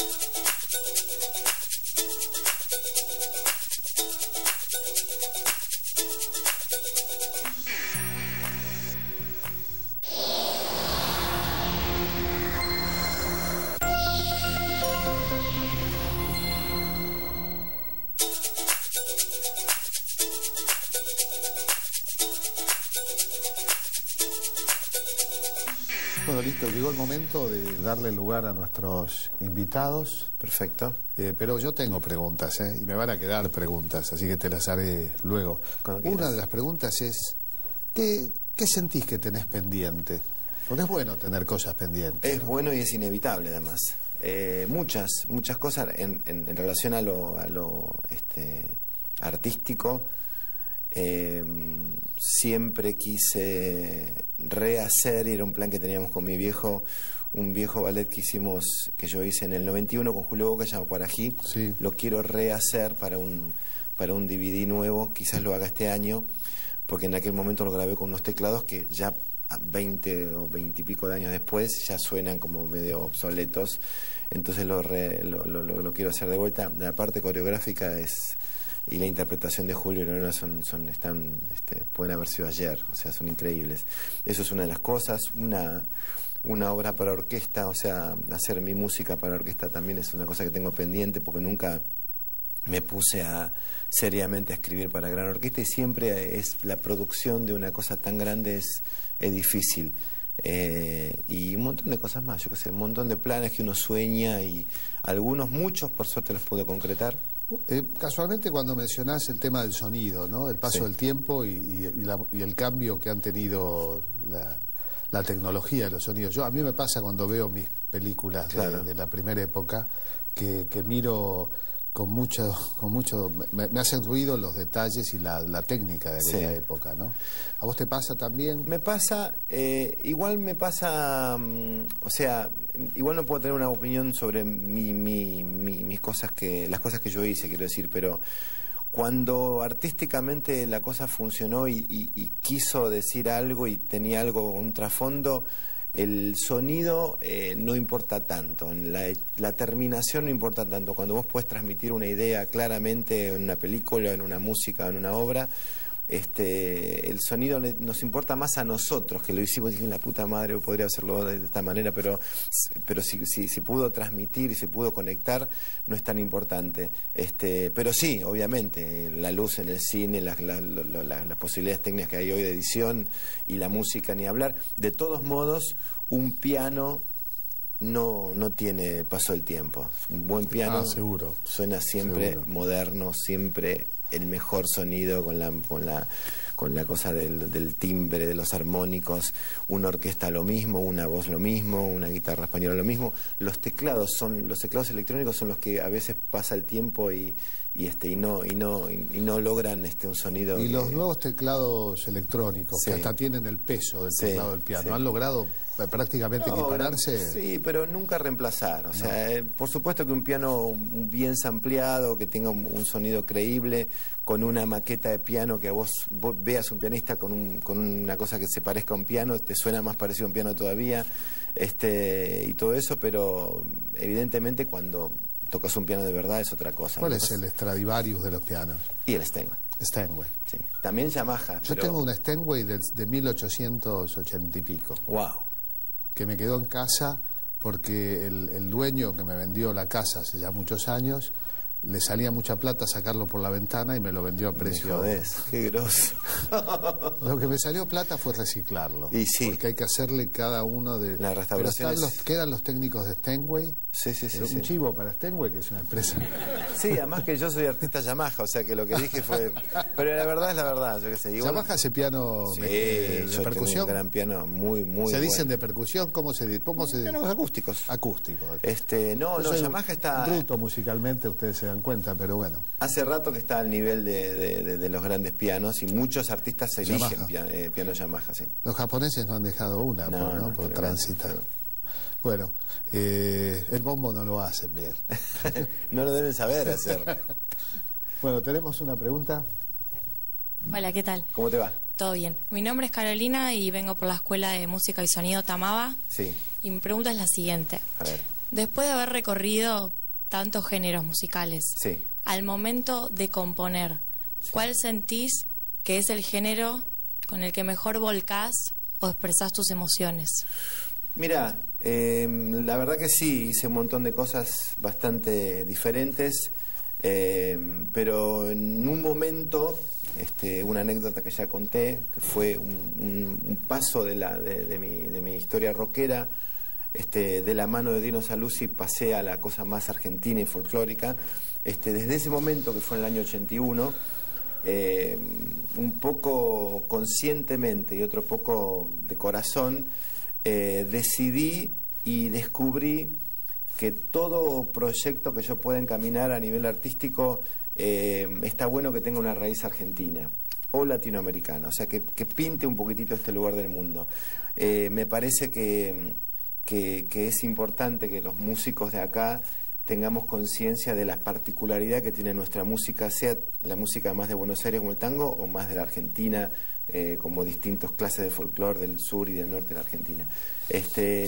Bueno, listo, llegó el momento de darle lugar a nuestros invitados. Perfecto. Pero yo tengo preguntas, y me van a quedar preguntas, así que te las haré luego. Una de las preguntas es, ¿qué sentís que tenés pendiente? Porque es bueno tener cosas pendientes. Es bueno y es inevitable, además. Muchas cosas en relación a lo artístico. Siempre quise rehacer, y era un plan que teníamos con mi viejo, un viejo ballet que yo hice en el 91 con Julio Boca, llamado Cuarají. Sí. Lo quiero rehacer para un DVD nuevo, quizás lo haga este año, porque en aquel momento lo grabé con unos teclados que ya 20 o 20 y pico de años después ya suenan como medio obsoletos. Entonces lo quiero hacer de vuelta. La parte coreográfica y la interpretación de Julio y Lorena pueden haber sido ayer, o sea, son increíbles. Eso es una de las cosas. Una obra para orquesta, o sea, hacer mi música para orquesta también es una cosa que tengo pendiente, porque nunca me puse seriamente a escribir para gran orquesta, y siempre la producción de una cosa tan grande es difícil. Y un montón de cosas más, yo qué sé, un montón de planes que uno sueña, y muchos por suerte los pude concretar. Casualmente, cuando mencionás el tema del sonido, ¿no? El paso del tiempo y el cambio que han tenido la tecnología de los sonidos. A mí me pasa cuando veo mis películas de la primera época, que miro con mucho me hacen ruido los detalles y la técnica de aquella época, ¿no? ¿A vos te pasa también? Me pasa, igual me pasa, o sea, igual no puedo tener una opinión sobre las cosas que yo hice, quiero decir, pero cuando artísticamente la cosa funcionó y quiso decir algo y tenía un trasfondo, el sonido no importa tanto, la terminación no importa tanto. Cuando vos podés transmitir una idea claramente en una película, en una música, en una obra, el sonido nos importa más a nosotros, que lo hicimos, dije, la puta madre, podría hacerlo de esta manera, pero si pudo transmitir y si pudo conectar, no es tan importante. Pero sí, obviamente, la luz en el cine, las posibilidades técnicas que hay hoy de edición, y la música, ni hablar. De todos modos, un piano no tiene paso del tiempo. Un buen piano seguro. Suena siempre moderno, siempre el mejor sonido, con la cosa del timbre, de los armónicos. Una orquesta lo mismo, una voz lo mismo, una guitarra española lo mismo. Los teclados electrónicos son los que a veces pasa el tiempo y no logran un sonido. Y los nuevos teclados electrónicos, que hasta tienen el peso del teclado del piano, ¿han logrado prácticamente equipararse? Sí, pero nunca reemplazar. O sea, por supuesto que un piano bien sampleado, que tenga un sonido creíble, con una maqueta de piano, que vos veas un pianista con una cosa que se parezca a un piano, te suena más parecido a un piano todavía, y todo eso, pero evidentemente cuando tocas un piano de verdad es otra cosa. ¿Cuál es el Stradivarius de los pianos? Y el Steinway. Steinway. Sí. También Yamaha. Yo tengo un Steinway de 1880 y pico. Wow. Que me quedó en casa porque el dueño que me vendió la casa hace ya muchos años le salía mucha plata sacarlo por la ventana y me lo vendió a precio. Me jodés, qué grosso. Lo que me salió plata fue reciclarlo. Y sí. Porque hay que hacerle cada uno de... Las restauraciones. Pero quedan los técnicos de Steinway. Sí, sí, sí. Un chivo para Steinway, que es una empresa. Sí, además que yo soy artista Yamaha, o sea que lo que dije fue... Pero la verdad es la verdad, yo qué sé. Igual... Yamaha hace piano de yo percusión. Tengo un gran piano muy ¿Se dicen bueno. de percusión? ¿Cómo se dice? Pianos acústicos. Acústicos. No, Yamaha está... bruto musicalmente, ustedes se dan cuenta, pero bueno. Hace rato que está al nivel de los grandes pianos y muchos artistas eligen piano Yamaha, sí. Los japoneses no han dejado una por transitar. No. Bueno, el bombo no lo hacen bien. No lo deben saber hacer. Bueno, tenemos una pregunta. Hola, ¿qué tal? ¿Cómo te va? Todo bien. Mi nombre es Carolina y vengo por la Escuela de Música y Sonido Tamaba. Sí. Y mi pregunta es la siguiente. A ver. Después de haber recorrido tantos géneros musicales, sí. Al momento de componer, ¿cuál sentís que es el género con el que mejor volcás o expresás tus emociones? Mira, la verdad que sí, hice un montón de cosas bastante diferentes, pero en un momento, una anécdota que ya conté, que fue un paso de mi historia rockera, de la mano de Dino Saluzzi pasé a la cosa más argentina y folclórica. Desde ese momento, que fue en el año 81, un poco conscientemente y otro poco de corazón, decidí y descubrí que todo proyecto que yo pueda encaminar a nivel artístico está bueno que tenga una raíz argentina o latinoamericana, o sea, que pinte un poquitito este lugar del mundo. Me parece que es importante que los músicos de acá tengamos conciencia de la particularidad que tiene nuestra música, sea la música más de Buenos Aires como el tango o más de la Argentina, como distintas clases de folclore del sur y del norte de la Argentina.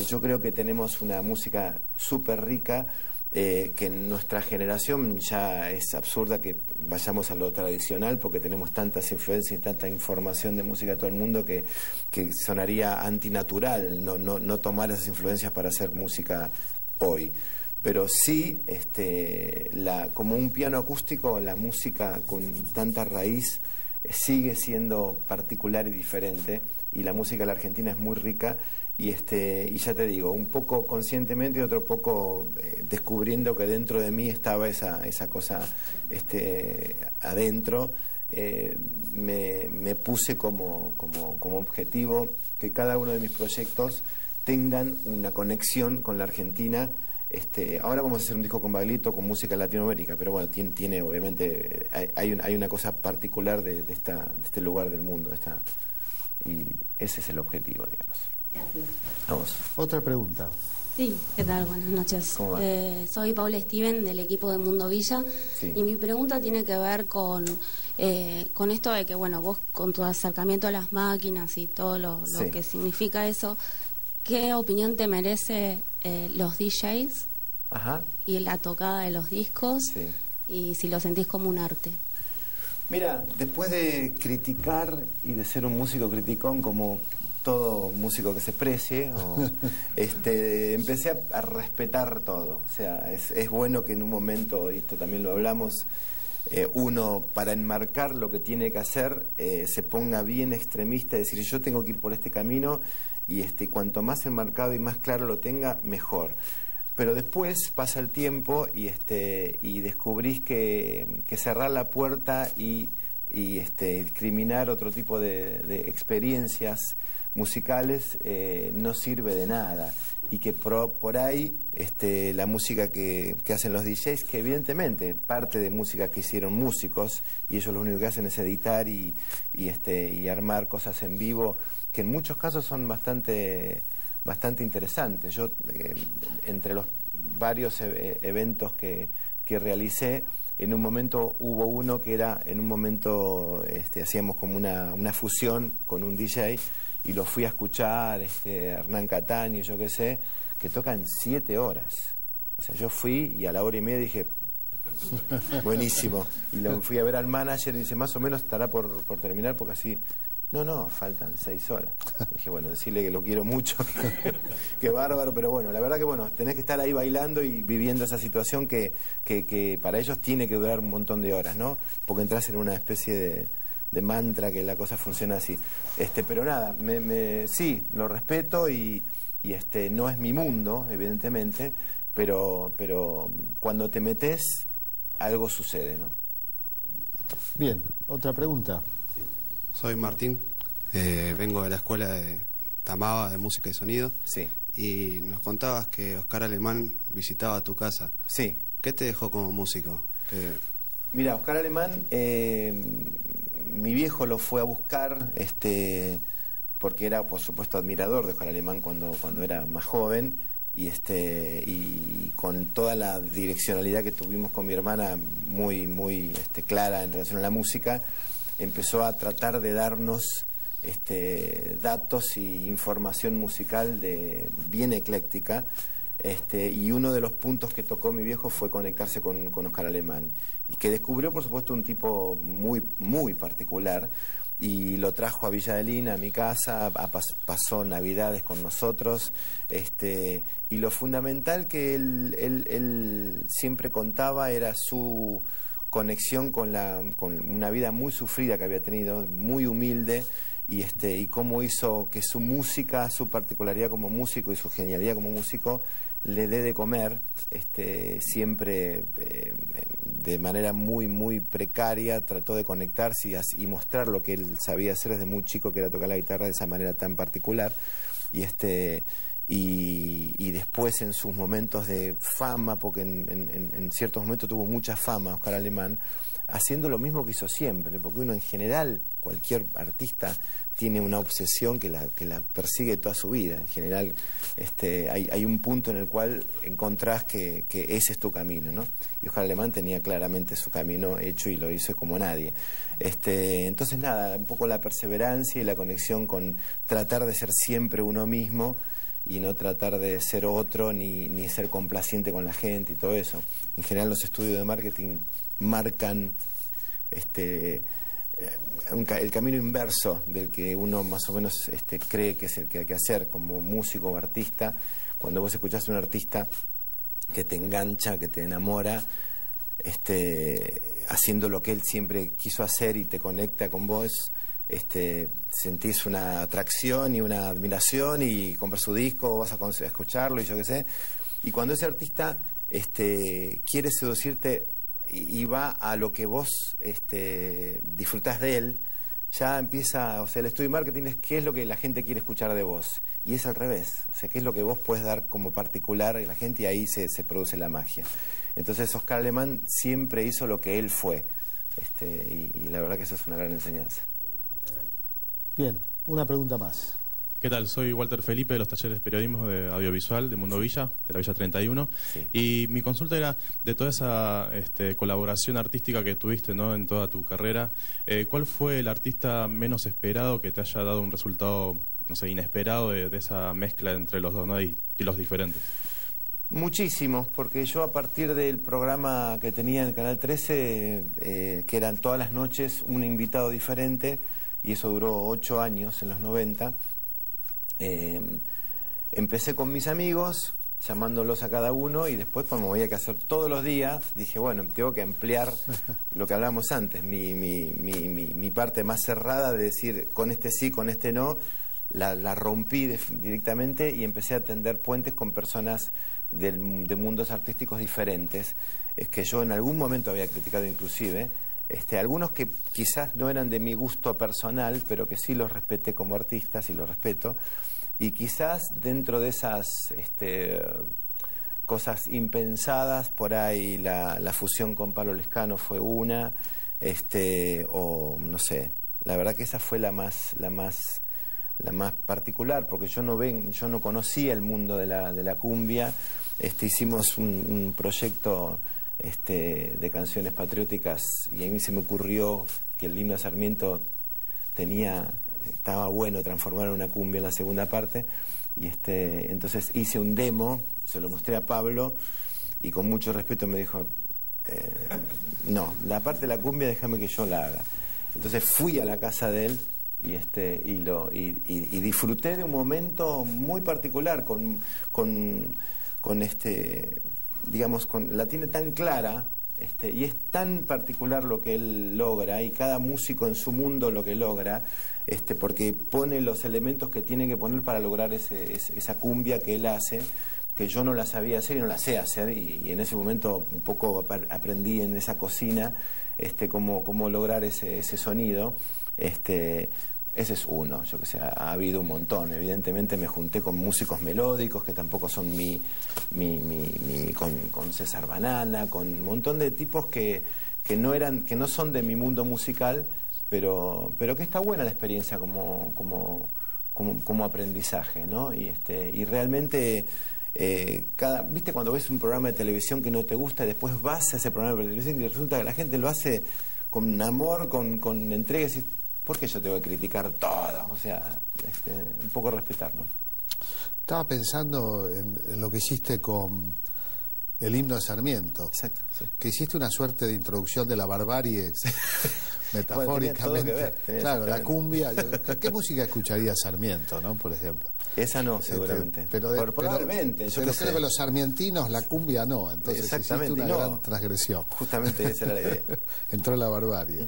Yo creo que tenemos una música súper rica, que en nuestra generación ya es absurda que vayamos a lo tradicional porque tenemos tantas influencias y tanta información de música de todo el mundo que sonaría antinatural no tomar esas influencias para hacer música hoy. Pero sí, como un piano acústico, la música con tanta raíz sigue siendo particular y diferente, y la música de la Argentina es muy rica, y ya te digo, un poco conscientemente y otro poco descubriendo que dentro de mí estaba esa cosa adentro. Me puse como objetivo que cada uno de mis proyectos tengan una conexión con la Argentina. Ahora vamos a hacer un disco con Baglito, con música de Latinoamérica, pero bueno, tiene obviamente, hay una cosa particular de este lugar del mundo, y ese es el objetivo, digamos. Gracias. Vamos. Otra pregunta. Sí, ¿qué tal? Buenas noches. ¿Cómo va? Soy Paula Steven, del equipo de Mundo Villa, sí. Y mi pregunta tiene que ver con esto de que, bueno, vos con tu acercamiento a las máquinas y todo lo sí. que significa eso, ¿qué opinión te merece los DJs? Ajá. Y la tocada de los discos, Sí. Y si lo sentís como un arte? Mira, después de criticar y de ser un músico criticón como todo músico que se precie, empecé a respetar todo. O sea, es bueno que en un momento, y esto también lo hablamos, uno, para enmarcar lo que tiene que hacer, se ponga bien extremista y decir, yo tengo que ir por este camino, y cuanto más enmarcado y más claro lo tenga, mejor. Pero después pasa el tiempo y descubrís que cerrar la puerta y discriminar otro tipo de experiencias musicales no sirve de nada, y que por ahí la música que hacen los DJs, que evidentemente parte de música que hicieron músicos, y ellos lo único que hacen es editar y armar cosas en vivo que en muchos casos son bastante interesantes. Yo entre los varios eventos que realicé, en un momento hubo uno que era, en un momento hacíamos como una fusión con un DJ, y lo fui a escuchar, Hernán Cataño, yo qué sé, que tocan 7 horas. O sea, yo fui y a la hora y media dije, buenísimo. Y lo fui a ver al manager y dice, más o menos estará por terminar, porque así No, faltan 6 horas. Dije, bueno, decirle que lo quiero mucho, que bárbaro, pero bueno, la verdad que bueno, tenés que estar ahí bailando y viviendo esa situación que para ellos tiene que durar un montón de horas, ¿no? Porque entras en una especie de mantra que la cosa funciona así. Pero nada, sí, lo respeto y no es mi mundo, evidentemente, pero cuando te metes, algo sucede, ¿no? Bien, otra pregunta. Soy Martín, vengo de la escuela de Tamaba de música y sonido. Sí. Y nos contabas que Oscar Alemán visitaba tu casa. Sí. ¿Qué te dejó como músico? Mira, Oscar Alemán, mi viejo lo fue a buscar, porque era, por supuesto, admirador de Oscar Alemán cuando era más joven, y con toda la direccionalidad que tuvimos con mi hermana muy clara en relación a la música, empezó a tratar de darnos datos y información musical bien ecléctica, y uno de los puntos que tocó mi viejo fue conectarse con Oscar Alemán, y que descubrió, por supuesto, un tipo muy particular, y lo trajo a Villa Adelina, a mi casa, pasó Navidades con nosotros, y lo fundamental que él siempre contaba era su conexión con una vida muy sufrida que había tenido, muy humilde, y cómo hizo que su música, su particularidad como músico y su genialidad como músico le dé de comer, siempre de manera muy precaria. Trató de conectarse y mostrar lo que él sabía hacer desde muy chico, que era tocar la guitarra de esa manera tan particular, y después en sus momentos de fama, porque en ciertos momentos tuvo mucha fama Oscar Alemán, haciendo lo mismo que hizo siempre, porque uno en general, cualquier artista tiene una obsesión que la persigue toda su vida. En general hay un punto en el cual encontrás que ese es tu camino, ¿no? Y Oscar Alemán tenía claramente su camino hecho y lo hizo como nadie. Entonces nada, un poco la perseverancia y la conexión con tratar de ser siempre uno mismo y no tratar de ser otro ni ser complaciente con la gente y todo eso. En general los estudios de marketing marcan el camino inverso del que uno más o menos cree que es el que hay que hacer como músico o artista. Cuando vos escuchás a un artista que te engancha, que te enamora, haciendo lo que él siempre quiso hacer y te conecta con vos, sentís una atracción y una admiración y compras su disco, vas a escucharlo y yo qué sé. Y cuando ese artista quiere seducirte y va a lo que vos disfrutás de él, ya empieza, o sea, el estudio de marketing es qué es lo que la gente quiere escuchar de vos, y es al revés, o sea, qué es lo que vos puedes dar como particular a la gente, y ahí se produce la magia. Entonces Oscar Alemán siempre hizo lo que él fue, y la verdad que eso es una gran enseñanza. Bien, una pregunta más. ¿Qué tal? Soy Walter Felipe de los talleres de periodismo de audiovisual de Mundo Villa, de la Villa 31. Sí. Y mi consulta era de toda esa colaboración artística que tuviste, ¿no?, en toda tu carrera. ¿Cuál fue el artista menos esperado que te haya dado un resultado, no sé, inesperado de esa mezcla entre los dos, ¿no?, y los diferentes? Muchísimos, porque yo a partir del programa que tenía en el Canal 13, que eran todas las noches un invitado diferente, y eso duró 8 años en los 90, empecé con mis amigos, llamándolos a cada uno, y después, como había que hacer todos los días, dije, bueno, tengo que ampliar lo que hablábamos antes, mi parte más cerrada de decir con este sí, con este no, la rompí directamente y empecé a tender puentes con personas de mundos artísticos diferentes, que yo en algún momento había criticado inclusive, algunos que quizás no eran de mi gusto personal, pero que sí los respeté como artistas y los respeto, y quizás dentro de esas cosas impensadas, por ahí la fusión con Pablo Lescano fue una, o no sé, la verdad que esa fue la más particular, porque yo no conocía el mundo de la cumbia. Hicimos un proyecto de canciones patrióticas, y a mí se me ocurrió que el himno a Sarmiento estaba bueno transformar en una cumbia en la segunda parte, y entonces hice un demo, se lo mostré a Pablo, y con mucho respeto me dijo, no, la parte de la cumbia déjame que yo la haga. Entonces fui a la casa de él, y disfruté de un momento muy particular digamos, la tiene tan clara, y es tan particular lo que él logra, y cada músico en su mundo lo que logra, porque pone los elementos que tiene que poner para lograr esa cumbia que él hace, que yo no la sabía hacer y no la sé hacer, y en ese momento un poco aprendí en esa cocina cómo lograr ese sonido. Ese es uno, yo que sé, ha habido un montón. Evidentemente me junté con músicos melódicos que tampoco son con César Banana, con un montón de tipos que no son de mi mundo musical, pero que está buena la experiencia como aprendizaje, ¿no? Y realmente viste cuando ves un programa de televisión que no te gusta y después vas a ese programa de televisión y resulta que la gente lo hace con amor, con entrega, y ¿por qué yo tengo que criticar todo? O sea, un poco respetar, ¿no? Estaba pensando en lo que hiciste con el himno de Sarmiento. Exacto, sí. Que hiciste una suerte de introducción de la barbarie, metafóricamente. Bueno, tenía todo que ver, claro, la cumbia. ¿Qué música escucharía Sarmiento, no? Por ejemplo. Esa no, seguramente. Probablemente. Pero creo que los sarmientinos, la cumbia no. Entonces hiciste una gran transgresión. Justamente esa era la idea. Entró la barbarie.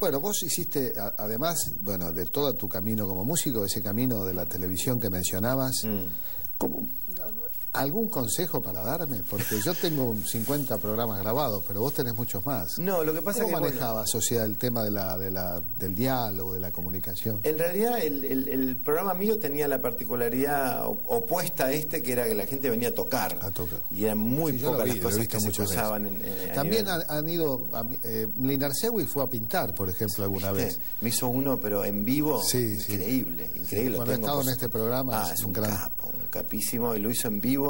Bueno, vos hiciste, además, de todo tu camino como músico, ese camino de la televisión que mencionabas, ¿algún consejo para darme? Porque yo tengo 50 programas grabados, pero vos tenés muchos más. No, lo que pasa ¿Cómo es que manejabas, o sea, el tema del diálogo, de la comunicación? En realidad, el programa mío tenía la particularidad opuesta a que era que la gente venía a tocar. Y eran muy pocas las cosas que se usaban. También han ido... Mlinar Sewi fue a pintar, por ejemplo, alguna vez. Me hizo uno, pero en vivo, increíble. Cuando he estado en este programa... es un capo, un capísimo, y lo hizo en vivo.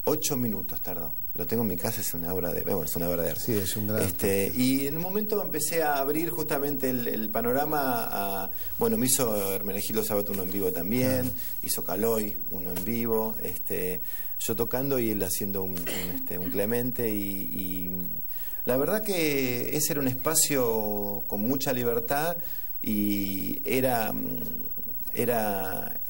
8 minutos tardó. Lo tengo en mi casa, es una obra de arte. Sí, es un gran... y en un momento empecé a abrir justamente el panorama me hizo Hermenegildo Sabato uno en vivo también, hizo Caloi uno en vivo, yo tocando y él haciendo un Clemente, y la verdad que ese era un espacio con mucha libertad, y era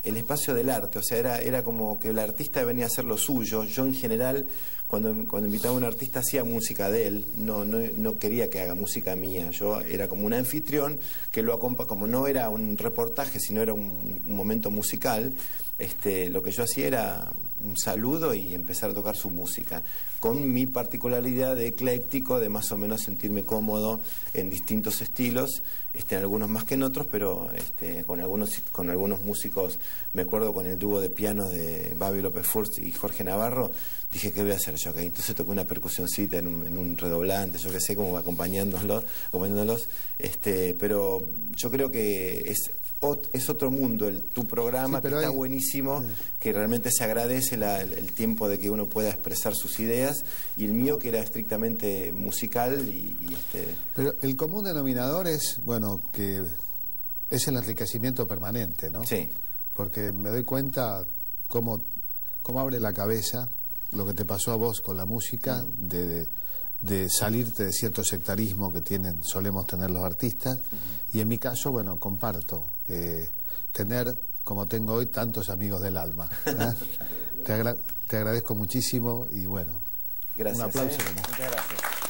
el espacio del arte, o sea, era como que el artista venía a hacer lo suyo. Yo en general, cuando invitaba a un artista, hacía música de él, no quería que haga música mía. Yo era como un anfitrión que lo acompañaba, como no era un reportaje, sino era un momento musical. Lo que yo hacía era un saludo y empezar a tocar su música, con mi particularidad de ecléctico, de más o menos sentirme cómodo en distintos estilos, en algunos más que en otros, pero con algunos músicos. Me acuerdo con el dúo de piano de Babi López Furst y Jorge Navarro, dije, ¿qué voy a hacer yo acá? Entonces toqué una percusioncita en un redoblante, yo qué sé, como acompañándolos, pero yo creo que es otro mundo tu programa, que está buenísimo, que realmente se agradece el tiempo de que uno pueda expresar sus ideas, y el mío que era estrictamente musical Pero el común denominador es, que es el enriquecimiento permanente, ¿no? Sí. Porque me doy cuenta cómo abre la cabeza lo que te pasó a vos con la música, de salirte de cierto sectarismo que solemos tener los artistas, y en mi caso, comparto tener, como tengo hoy, tantos amigos del alma. Te agradezco muchísimo y gracias, un aplauso. Muchas gracias.